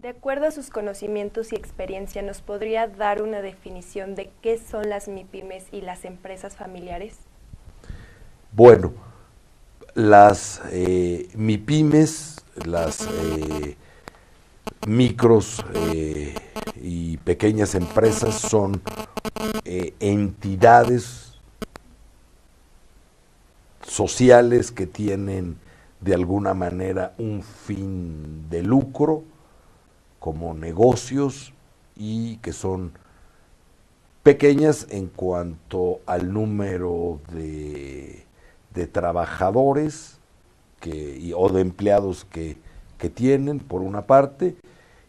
De acuerdo a sus conocimientos y experiencia, ¿nos podría dar una definición de qué son las MIPYMES y las empresas familiares? Bueno, las MIPYMES, las micros y pequeñas empresas son entidades sociales que tienen de alguna manera un fin de lucro como negocios y que son pequeñas en cuanto al número de trabajadores o de empleados que tienen, por una parte,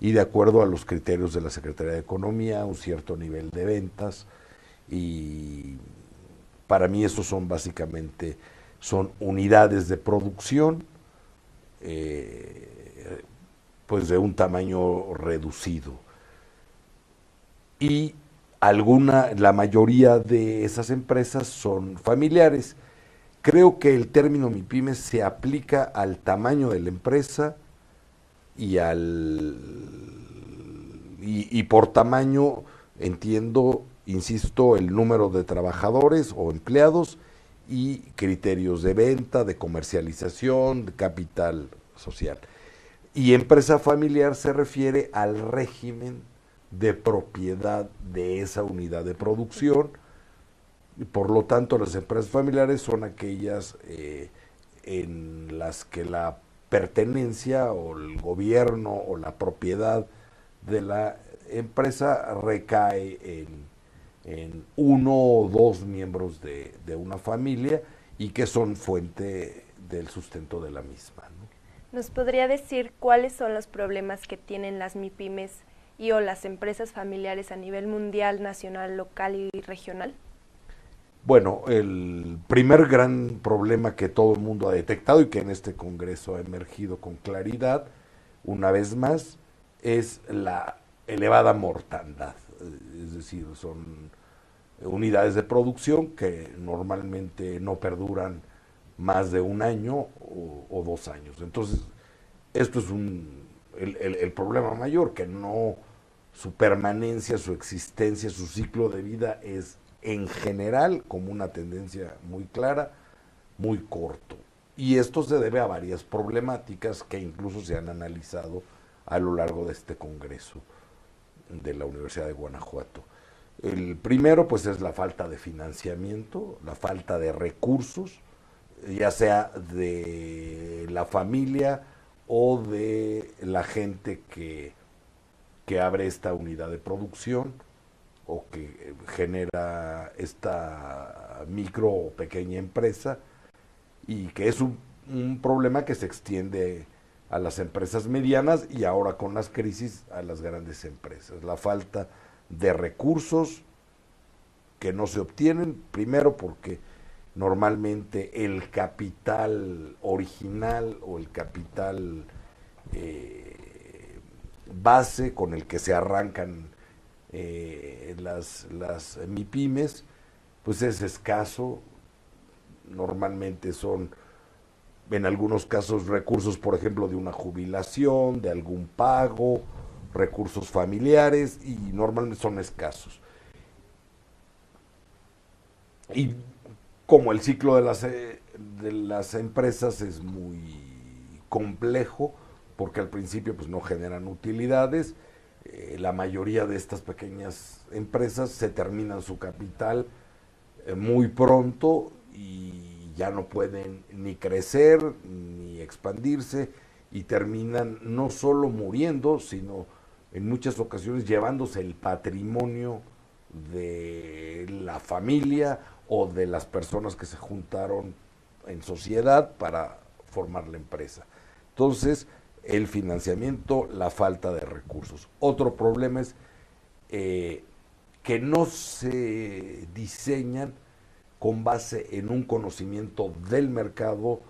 y de acuerdo a los criterios de la Secretaría de Economía, un cierto nivel de ventas, y para mí esos son básicamente son unidades de producción pues de un tamaño reducido. Y la mayoría de esas empresas son familiares. Creo que el término MIPYME se aplica al tamaño de la empresa y y por tamaño entiendo, insisto, el número de trabajadores o empleados y criterios de venta, de comercialización, de capital social. Y empresa familiar se refiere al régimen de propiedad de esa unidad de producción, y por lo tanto las empresas familiares son aquellas en las que la pertenencia o el gobierno o la propiedad de la empresa recae en uno o dos miembros de una familia y que son fuente del sustento de la misma, ¿no? ¿Nos podría decir cuáles son los problemas que tienen las MIPYMES y o las empresas familiares a nivel mundial, nacional, local y regional? Bueno, el primer gran problema que todo el mundo ha detectado y que en este Congreso ha emergido con claridad, una vez más, es la elevada mortandad. Es decir, son unidades de producción que normalmente no perduran más de un año o 2 años. Entonces, esto es el problema mayor, que no su permanencia, su existencia, su ciclo de vida es en general, como una tendencia muy clara, muy corto. Y esto se debe a varias problemáticas que incluso se han analizado a lo largo de este Congreso de la Universidad de Guanajuato. El primero, pues, es la falta de financiamiento, la falta de recursos, ya sea de la familia o de la gente que abre esta unidad de producción o que genera esta micro o pequeña empresa, y que es un problema que se extiende a las empresas medianas y ahora con las crisis a las grandes empresas. La falta de recursos que no se obtienen, primero porque normalmente el capital original o el capital base con el que se arrancan las MIPYMES, pues es escaso. Normalmente son, en algunos casos, recursos, por ejemplo, de una jubilación, de algún pago, recursos familiares, y normalmente son escasos. Y como el ciclo de las empresas es muy complejo, porque al principio pues no generan utilidades, la mayoría de estas pequeñas empresas se terminan su capital muy pronto y ya no pueden ni crecer ni expandirse, y terminan no solo muriendo, sino en muchas ocasiones llevándose el patrimonio de la familia o de las personas que se juntaron en sociedad para formar la empresa. Entonces, el financiamiento, la falta de recursos. Otro problema es que no se diseñan con base en un conocimiento del mercado,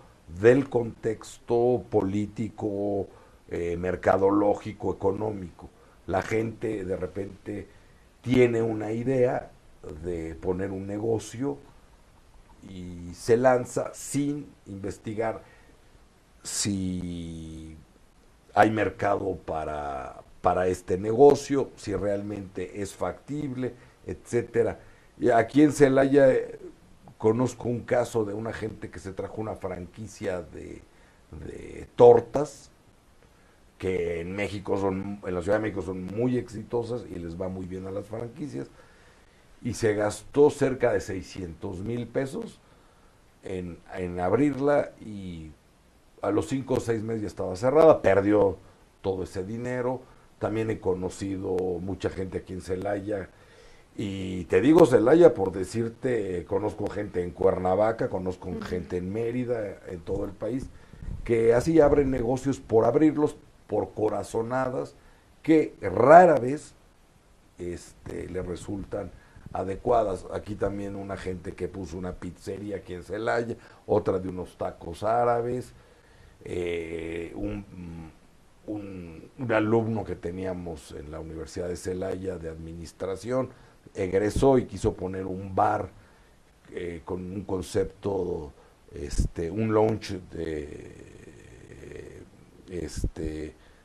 del contexto político, mercadológico, económico. La gente de repente tiene una idea de poner un negocio y se lanza sin investigar si hay mercado para este negocio, si realmente es factible, etcétera. Y aquí en Celaya conozco un caso de una gente que se trajo una franquicia de tortas, que en México en la Ciudad de México son muy exitosas y les va muy bien a las franquicias, y se gastó cerca de 600,000 pesos en abrirla, y a los 5 o 6 meses ya estaba cerrada, perdió todo ese dinero. También he conocido mucha gente aquí en Celaya, y te digo Celaya por decirte, conozco gente en Cuernavaca, conozco gente en Mérida, en todo el país, que así abren negocios por abrirlos, por corazonadas, que rara vez le resultan adecuadas. Aquí también una gente que puso una pizzería aquí en Celaya, otra de unos tacos árabes, un alumno que teníamos en la Universidad de Celaya de administración egresó y quiso poner un bar con un concepto, un lounge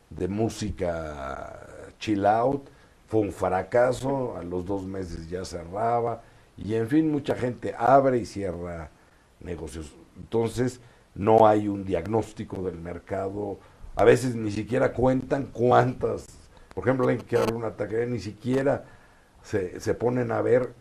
de música chill out. Fue un fracaso, a los 2 meses ya cerraba, y en fin, mucha gente abre y cierra negocios. Entonces, no hay un diagnóstico del mercado, a veces ni siquiera cuentan cuántas, por ejemplo, alguien que abre una taquería, ni siquiera se ponen a ver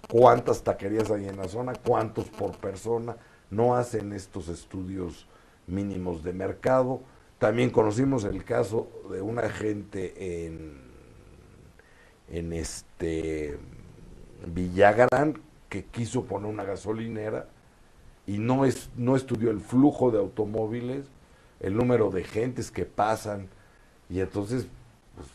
cuántas taquerías hay en la zona, cuántos por persona, no hacen estos estudios mínimos de mercado. También conocimos el caso de una gente en Villagrán, que quiso poner una gasolinera y no estudió el flujo de automóviles, el número de gentes que pasan, y entonces pues,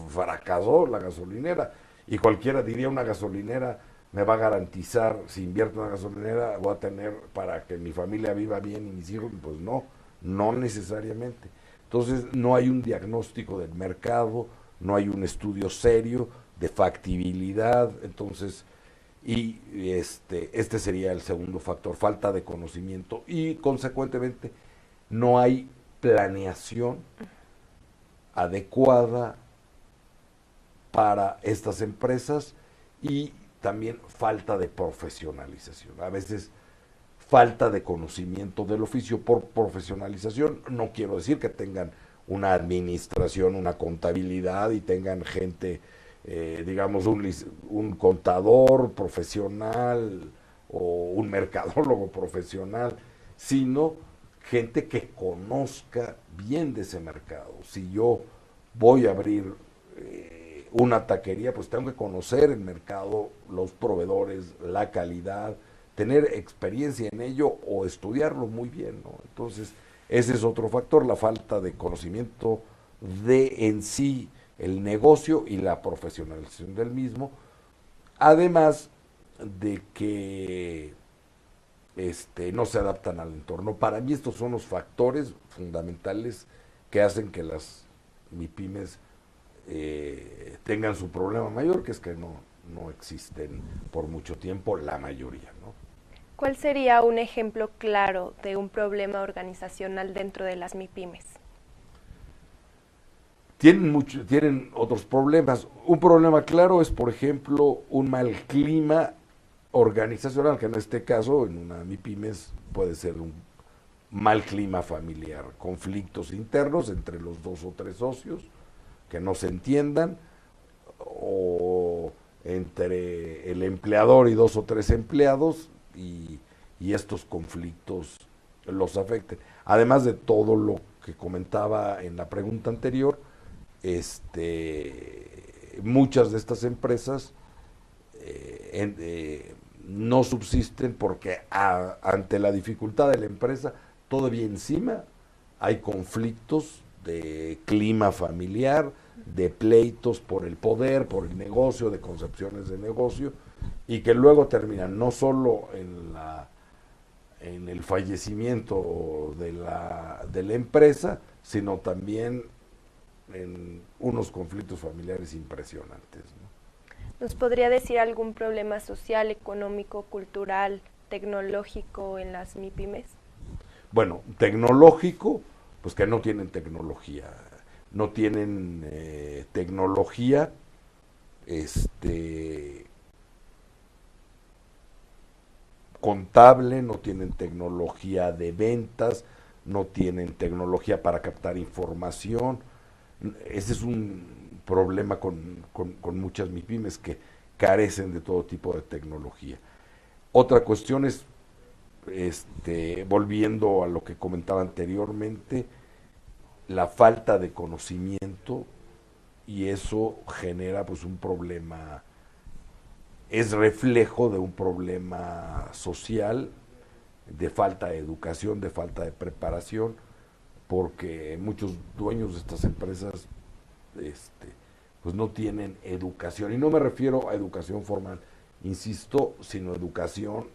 fracasó la gasolinera. Y cualquiera diría, una gasolinera me va a garantizar, si invierto en una gasolinera, voy a tener para que mi familia viva bien y mis hijos. Pues no necesariamente. Entonces no hay un diagnóstico del mercado, no hay un estudio serio de factibilidad. Entonces, y este sería el segundo factor, falta de conocimiento, y consecuentemente no hay planeación adecuada para estas empresas, y también falta de profesionalización. A veces falta de conocimiento del oficio. Por profesionalización no quiero decir que tengan una administración, una contabilidad, y tengan gente, digamos, un contador profesional o un mercadólogo profesional, sino gente que conozca bien de ese mercado. Si yo voy a abrir una taquería, pues tengo que conocer el mercado, los proveedores, la calidad, tener experiencia en ello o estudiarlo muy bien, ¿no? Entonces, ese es otro factor, la falta de conocimiento de en sí el negocio y la profesionalización del mismo, además de que no se adaptan al entorno. Para mí estos son los factores fundamentales que hacen que las MIPYMES tengan su problema mayor, que es que no existen por mucho tiempo la mayoría, ¿no? ¿Cuál sería un ejemplo claro de un problema organizacional dentro de las MIPYMES? Tienen otros problemas. Un problema claro es, por ejemplo, un mal clima organizacional, que en este caso, en una MIPYMES, puede ser un mal clima familiar, conflictos internos entre los 2 o 3 socios que no se entiendan, o entre el empleador y 2 o 3 empleados, y estos conflictos los afecten. Además de todo lo que comentaba en la pregunta anterior, muchas de estas empresas no subsisten porque ante la dificultad de la empresa, todavía encima hay conflictos de clima familiar, de pleitos por el poder, por el negocio, de concepciones de negocio, y que luego terminan no solo en el fallecimiento de la empresa, sino también en unos conflictos familiares impresionantes, ¿no? ¿Nos podría decir algún problema social, económico, cultural, tecnológico en las MIPYMES? Bueno, tecnológico, pues que no tienen tecnología. no tienen tecnología, contable, no tienen tecnología de ventas, no tienen tecnología para captar información. Ese es un problema con muchas MIPIMES que carecen de todo tipo de tecnología. Otra cuestión es, volviendo a lo que comentaba anteriormente, la falta de conocimiento, y eso genera pues un problema, es reflejo de un problema social, de falta de educación, de falta de preparación, porque muchos dueños de estas empresas pues no tienen educación, y no me refiero a educación formal, insisto, sino educación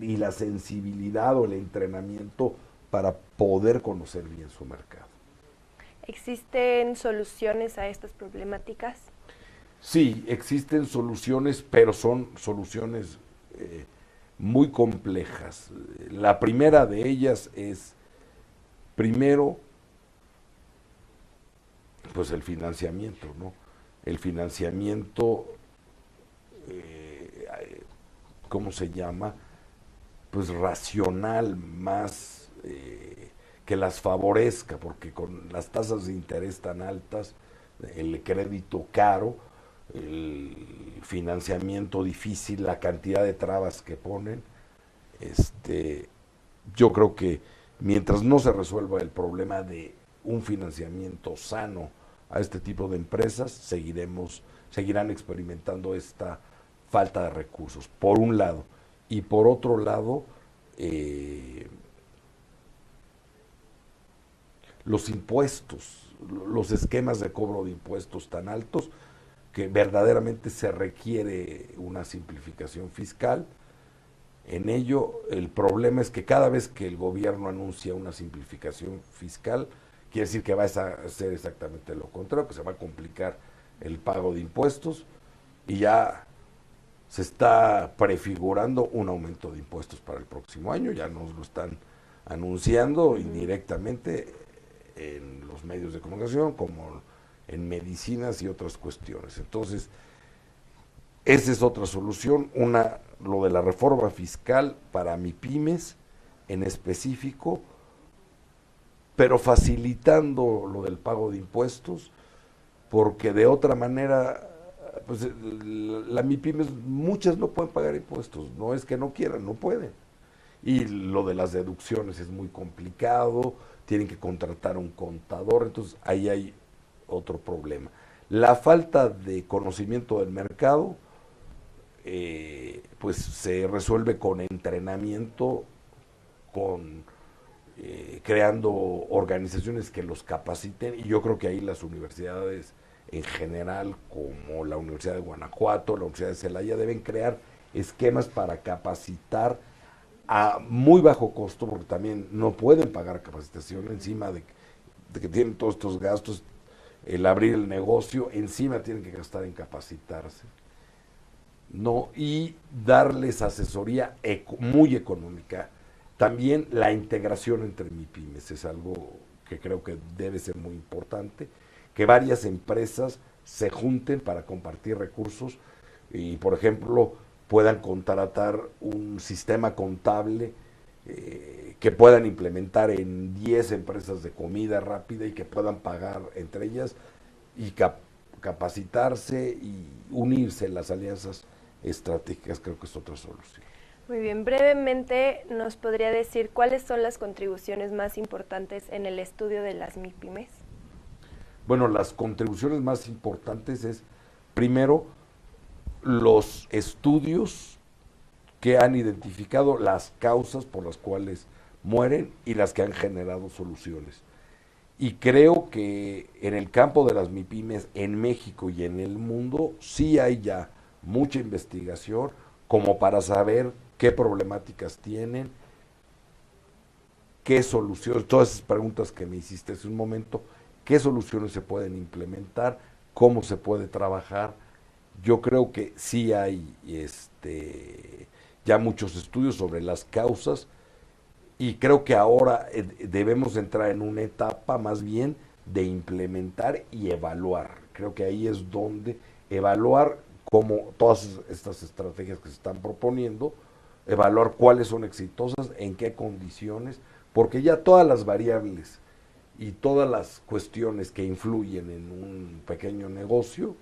y la sensibilidad o el entrenamiento para poder conocer bien su mercado. ¿Existen soluciones a estas problemáticas? Sí, existen soluciones, pero son soluciones muy complejas. La primera de ellas es, primero, pues el financiamiento, ¿no? El financiamiento, ¿cómo se llama? Pues racional, más que las favorezca, porque con las tasas de interés tan altas, el crédito caro, el financiamiento difícil, la cantidad de trabas que ponen, yo creo que mientras no se resuelva el problema de un financiamiento sano a este tipo de empresas, seguirán experimentando esta falta de recursos, por un lado. Y por otro lado, los impuestos, los esquemas de cobro de impuestos tan altos, que verdaderamente se requiere una simplificación fiscal. En ello, el problema es que cada vez que el gobierno anuncia una simplificación fiscal, quiere decir que va a ser exactamente lo contrario, que se va a complicar el pago de impuestos, y ya se está prefigurando un aumento de impuestos para el próximo año, ya nos lo están anunciando indirectamente en los medios de comunicación, como en medicinas y otras cuestiones. Entonces, esa es otra solución, lo de la reforma fiscal para MIPIMES en específico, pero facilitando lo del pago de impuestos, porque de otra manera, pues la MIPIMES, muchas no pueden pagar impuestos, no es que no quieran, no pueden. Y lo de las deducciones es muy complicado, tienen que contratar un contador, entonces ahí hay otro problema. La falta de conocimiento del mercado, pues se resuelve con entrenamiento, con creando organizaciones que los capaciten, y yo creo que ahí las universidades en general, como la Universidad de Guanajuato, la Universidad de Celaya, deben crear esquemas para capacitar a muy bajo costo, porque también no pueden pagar capacitación encima de que tienen todos estos gastos, el abrir el negocio, encima tienen que gastar en capacitarse, ¿no? Y darles asesoría muy económica. También la integración entre MIPIMES es algo que creo que debe ser muy importante, que varias empresas se junten para compartir recursos y, por ejemplo, puedan contratar un sistema contable que puedan implementar en 10 empresas de comida rápida y que puedan pagar entre ellas y capacitarse y unirse en las alianzas estratégicas, creo que es otra solución. Muy bien, brevemente nos podría decir cuáles son las contribuciones más importantes en el estudio de las MIPIMES. Bueno, las contribuciones más importantes es, primero, los estudios que han identificado las causas por las cuales mueren y las que han generado soluciones. Y creo que en el campo de las MIPIMES, en México y en el mundo, sí hay ya mucha investigación como para saber qué problemáticas tienen, qué soluciones, todas esas preguntas que me hiciste hace un momento, qué soluciones se pueden implementar, cómo se puede trabajar. Yo creo que sí hay ya muchos estudios sobre las causas Y creo que ahora debemos entrar en una etapa más bien de implementar y evaluar. Creo que ahí es donde evaluar cómo todas estas estrategias que se están proponiendo, evaluar cuáles son exitosas, en qué condiciones, porque ya todas las variables y todas las cuestiones que influyen en un pequeño negocio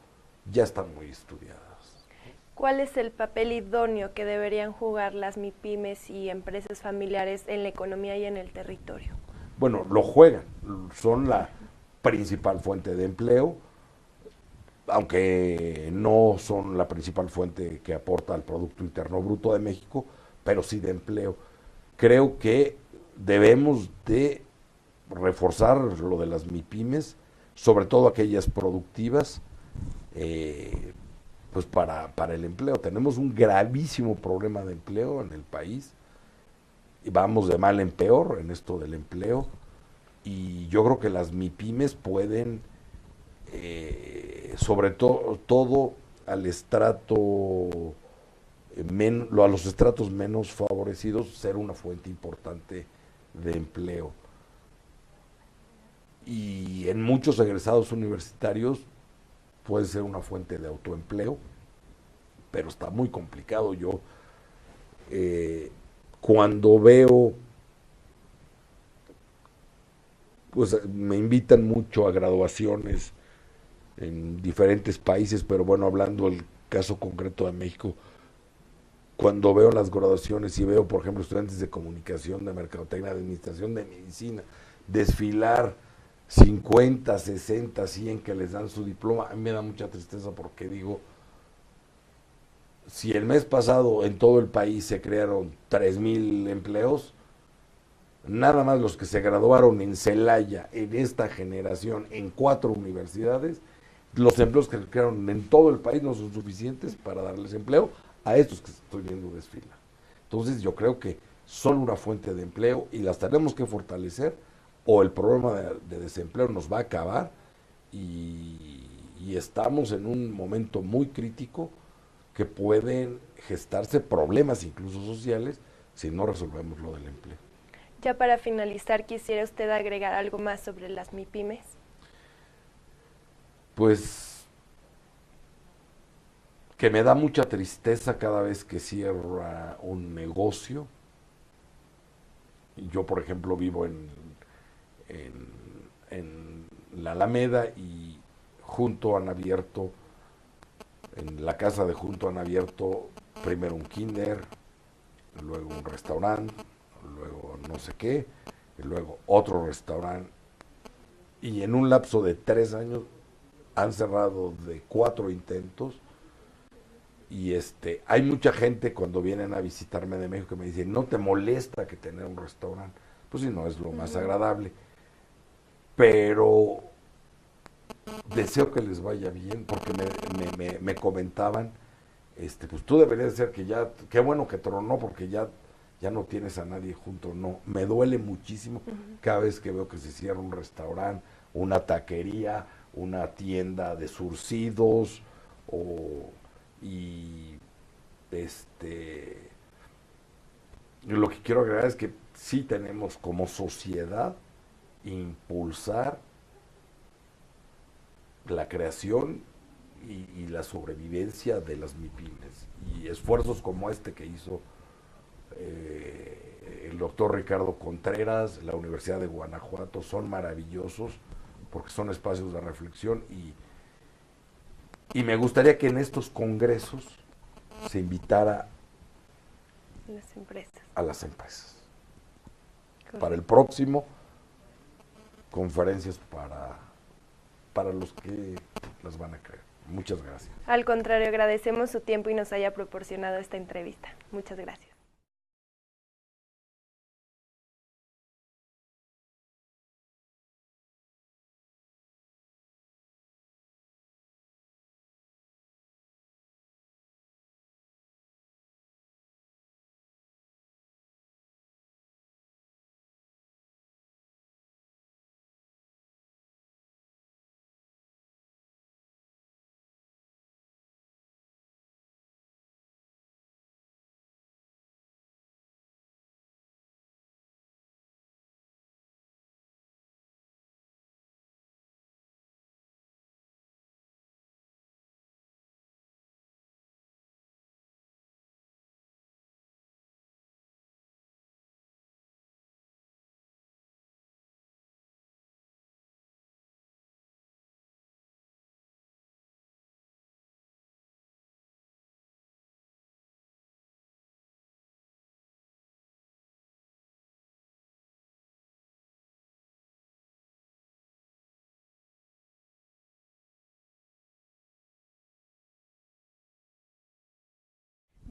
ya están muy estudiadas. ¿Cuál es el papel idóneo que deberían jugar las MIPYMES y empresas familiares en la economía y en el territorio? Bueno, lo juegan, son la principal fuente de empleo, aunque no son la principal fuente que aporta al Producto Interno Bruto de México, pero sí de empleo. Creo que debemos de reforzar lo de las MIPIMES, sobre todo aquellas productivas, eh, pues para el empleo. Tenemos un gravísimo problema de empleo en el país, y vamos de mal en peor en esto del empleo, y yo creo que las MIPIMES pueden, sobre todo al estrato, a los estratos menos favorecidos, ser una fuente importante de empleo. Y en muchos egresados universitarios puede ser una fuente de autoempleo, pero está muy complicado. Yo, eh, cuando veo, pues me invitan mucho a graduaciones en diferentes países, pero bueno, hablando del caso concreto de México, cuando veo las graduaciones y veo, por ejemplo, estudiantes de comunicación, de mercadotecnia, de administración, de medicina, desfilar 50, 60, 100 que les dan su diploma, a mí me da mucha tristeza porque digo, si el mes pasado en todo el país se crearon 3,000 empleos, nada más los que se graduaron en Celaya, en esta generación, en 4 universidades, los empleos que se crearon en todo el país no son suficientes para darles empleo a estos que estoy viendo desfilar. Entonces yo creo que son una fuente de empleo y las tenemos que fortalecer, o el problema de desempleo nos va a acabar, y estamos en un momento muy crítico que pueden gestarse problemas incluso sociales si no resolvemos lo del empleo. Ya para finalizar, ¿quisiera usted agregar algo más sobre las MIPYMES? Pues que me da mucha tristeza cada vez que cierra un negocio. Yo, por ejemplo, vivo en, en la Alameda, y junto han abierto, en la casa de junto han abierto primero un kinder, luego un restaurante, luego no sé qué, y luego otro restaurante. Y en un lapso de 3 años han cerrado de 4 intentos. Y hay mucha gente cuando vienen a visitarme de México que me dicen, ¿no te molesta que tener un restaurante? Pues sí, no es lo más agradable. Pero deseo que les vaya bien, porque me comentaban, pues tú deberías ser que ya, qué bueno que tronó, porque ya no tienes a nadie junto. No, me duele muchísimo cada vez que veo que se cierra un restaurante, una taquería, una tienda de surcidos, o, y lo que quiero agregar es que sí tenemos como sociedad impulsar la creación y la sobrevivencia de las MIPIMES, y esfuerzos como este que hizo el doctor Ricardo Contreras, la Universidad de Guanajuato, son maravillosos porque son espacios de reflexión, y me gustaría que en estos congresos se invitara Las empresas. a las empresas. Para el Correcto. próximo, conferencias para los que las van a creer. Muchas gracias. Al contrario, agradecemos su tiempo y nos haya proporcionado esta entrevista. Muchas gracias.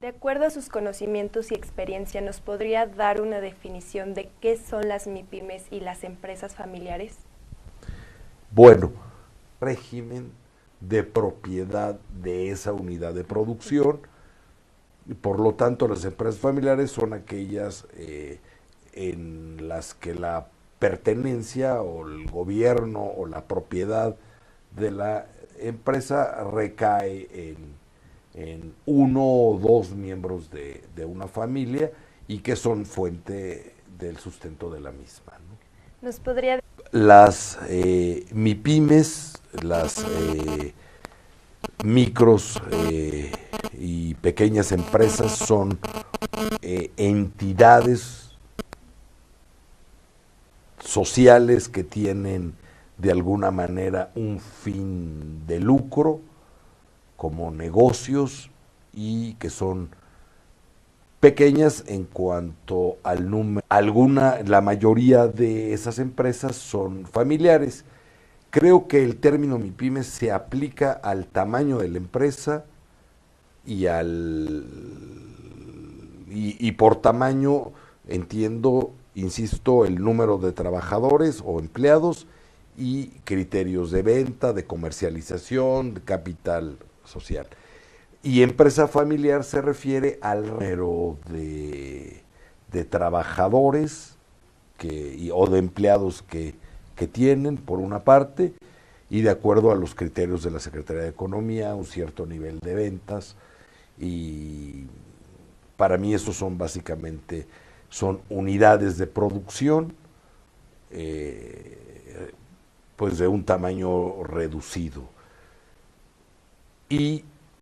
De acuerdo a sus conocimientos y experiencia, ¿nos podría dar una definición de qué son las MIPYMES y las empresas familiares? Bueno, régimen de propiedad de esa unidad de producción, y por lo tanto las empresas familiares son aquellas en las que la pertenencia o el gobierno o la propiedad de la empresa recae en uno o dos miembros de una familia y que son fuente del sustento de la misma, ¿no? ¿Nos podría... Las MIPYMES, las micros y pequeñas empresas son entidades sociales que tienen de alguna manera un fin de lucro como negocios y que son pequeñas en cuanto al número. La mayoría de esas empresas son familiares. Creo que el término MIPYME se aplica al tamaño de la empresa y y por tamaño entiendo, insisto, el número de trabajadores o empleados y criterios de venta, de comercialización, de capital social. Y empresa familiar se refiere al número de trabajadores o de empleados que tienen, por una parte, y de acuerdo a los criterios de la Secretaría de Economía, un cierto nivel de ventas, y para mí esos son básicamente, son unidades de producción, pues de un tamaño reducido. Y